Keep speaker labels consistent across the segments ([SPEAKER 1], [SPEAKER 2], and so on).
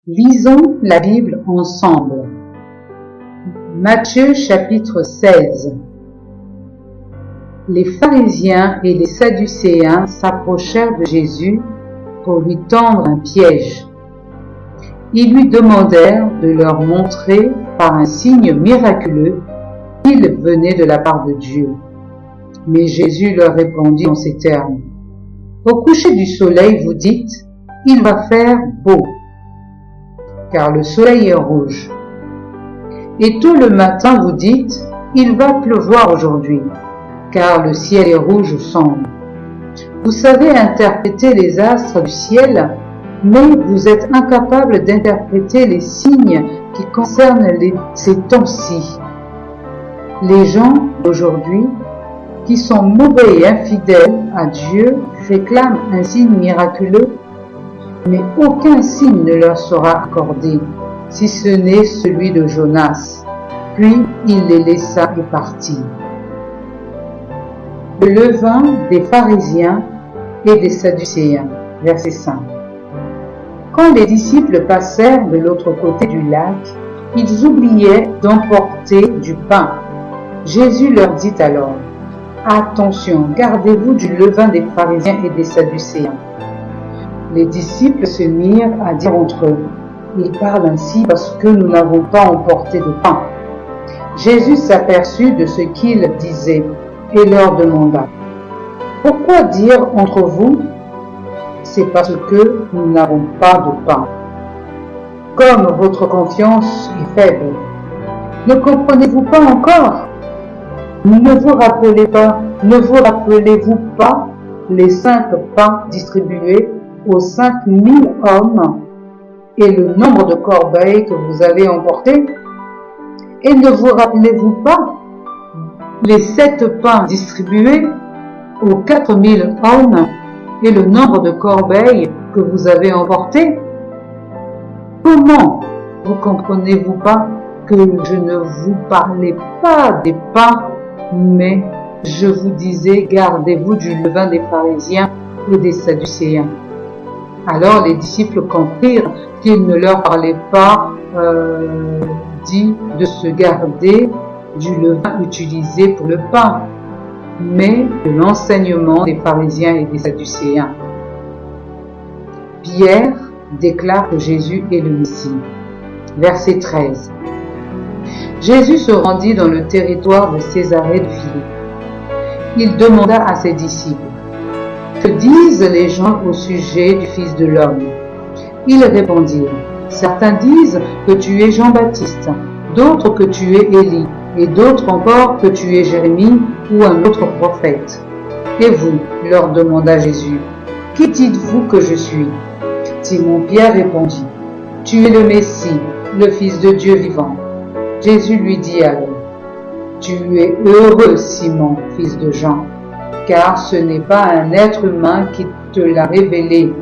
[SPEAKER 1] Lisons la Bible ensemble. Matthieu chapitre 16. Les pharisiens et les sadducéens s'approchèrent de Jésus pour lui tendre un piège. Ils lui demandèrent de leur montrer par un signe miraculeux qu'il venait de la part de Dieu. Mais Jésus leur répondit en ces termes. Au coucher du soleil, vous dites, il va faire beau, car le soleil est rouge. Et tôt le matin, vous dites, il va pleuvoir aujourd'hui, car le ciel est rouge sombre. Vous savez interpréter les astres du ciel, mais vous êtes incapable d'interpréter les signes qui concernent ces temps-ci. Les gens d'aujourd'hui, qui sont mauvais et infidèles à Dieu, réclament un signe miraculeux, mais aucun signe ne leur sera accordé, si ce n'est celui de Jonas. Puis il les laissa et partit. Le levain des pharisiens et des sadducéens. Verset 5. Quand les disciples passèrent de l'autre côté du lac, ils oubliaient d'emporter du pain. Jésus leur dit alors, « Attention, gardez-vous du levain des pharisiens et des sadducéens. » Les disciples se mirent à dire entre eux, « Il parle ainsi parce que nous n'avons pas emporté de pain. » Jésus s'aperçut de ce qu'ils disaient et leur demanda, « Pourquoi dire entre vous, c'est parce que nous n'avons pas de pain. Comme votre confiance est faible, ne comprenez-vous pas encore? Ne vous rappelez-vous pas les 5 pains distribués aux 5000 hommes et le nombre de corbeilles que vous avez emportés? Et ne vous rappelez-vous pas les 7 pains distribués aux 4000 hommes et le nombre de corbeilles que vous avez emportés? Comment vous comprenez-vous pas que je ne vous parlais pas des pains, mais je vous disais, gardez-vous du levain des pharisiens et des sadducéens? Alors les disciples comprirent qu'il ne leur parlait pas dit de se garder du levain utilisé pour le pain, mais de l'enseignement des pharisiens et des sadducéens. Pierre déclare que Jésus est le Messie. Verset 13. Jésus se rendit dans le territoire de Césarée de Philippe. Il demanda à ses disciples, « Que disent les gens au sujet du Fils de l'homme ?» Ils répondirent, « Certains disent que tu es Jean-Baptiste, d'autres que tu es Élie, et d'autres encore que tu es Jérémie ou un autre prophète. » Et vous, leur demanda Jésus, « Qui dites-vous que je suis ?» Simon-Pierre répondit, « Tu es le Messie, le Fils de Dieu vivant. » Jésus lui dit alors, « Tu es heureux, Simon, fils de Jean, car ce n'est pas un être humain qui te l'a révélé,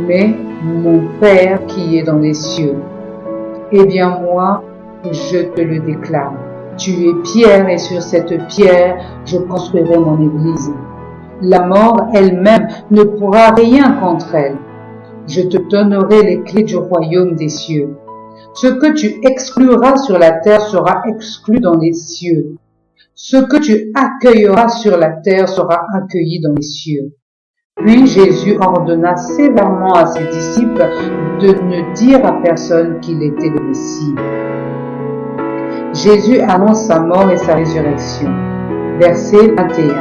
[SPEAKER 1] mais mon Père qui est dans les cieux. Eh bien moi, je te le déclare. Tu es pierre et sur cette pierre, je construirai mon église. La mort elle-même ne pourra rien contre elle. Je te donnerai les clés du royaume des cieux. Ce que tu excluras sur la terre sera exclu dans les cieux. Ce que tu accueilleras sur la terre sera accueilli dans les cieux. » Puis Jésus ordonna sévèrement à ses disciples de ne dire à personne qu'il était le Messie. Jésus annonce sa mort et sa résurrection. Verset 21.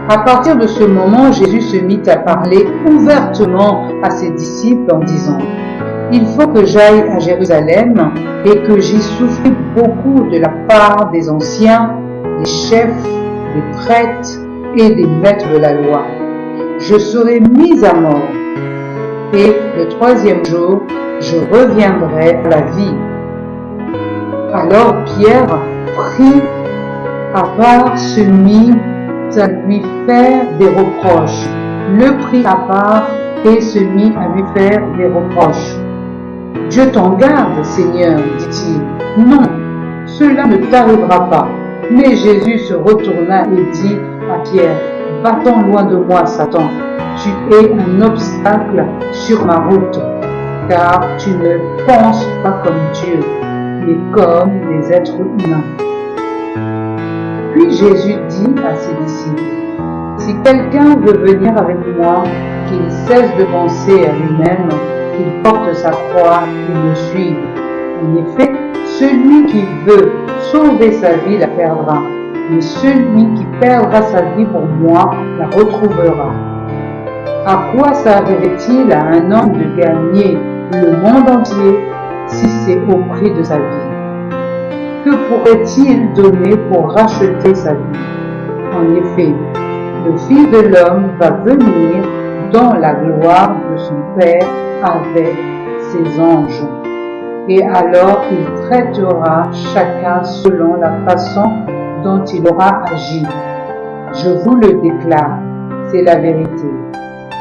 [SPEAKER 1] À partir de ce moment, Jésus se mit à parler ouvertement à ses disciples en disant, « Il faut que j'aille à Jérusalem et que j'y souffre beaucoup de la part des anciens, des chefs, des prêtres et des maîtres de la loi. Je serai mis à mort et le 3e jour, je reviendrai à la vie. » Alors Pierre prit à part, se mit à lui faire des reproches. Le prit à part et se mit à lui faire des reproches. « Dieu t'en garde, Seigneur, dit-il. Non, cela ne t'arrivera pas. » Mais Jésus se retourna et dit à Pierre, « Va-t'en loin de moi, Satan. Tu es un obstacle sur ma route. car tu ne penses pas comme Dieu, mais comme les êtres humains. » Puis Jésus dit à ses disciples, « Si quelqu'un veut venir avec moi, qu'il cesse de penser à lui-même, qu'il porte sa croix et me suive. En effet, celui qui veut sauver sa vie la perdra, mais celui qui perdra sa vie pour moi la retrouvera. À quoi servirait-il à un homme de gagner le monde entier si c'est au prix de sa vie? Que pourrait-il donner pour racheter sa vie? En effet, le Fils de l'homme va venir dans la gloire de son Père avec ses anges. Et alors il traitera chacun selon la façon dont il aura agi. Je vous le déclare, c'est la vérité.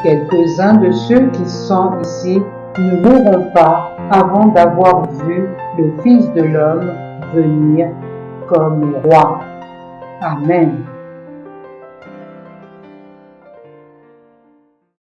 [SPEAKER 1] Quelques-uns de ceux qui sont ici ne mourront pas avant d'avoir vu le Fils de l'homme venir comme roi. Amen.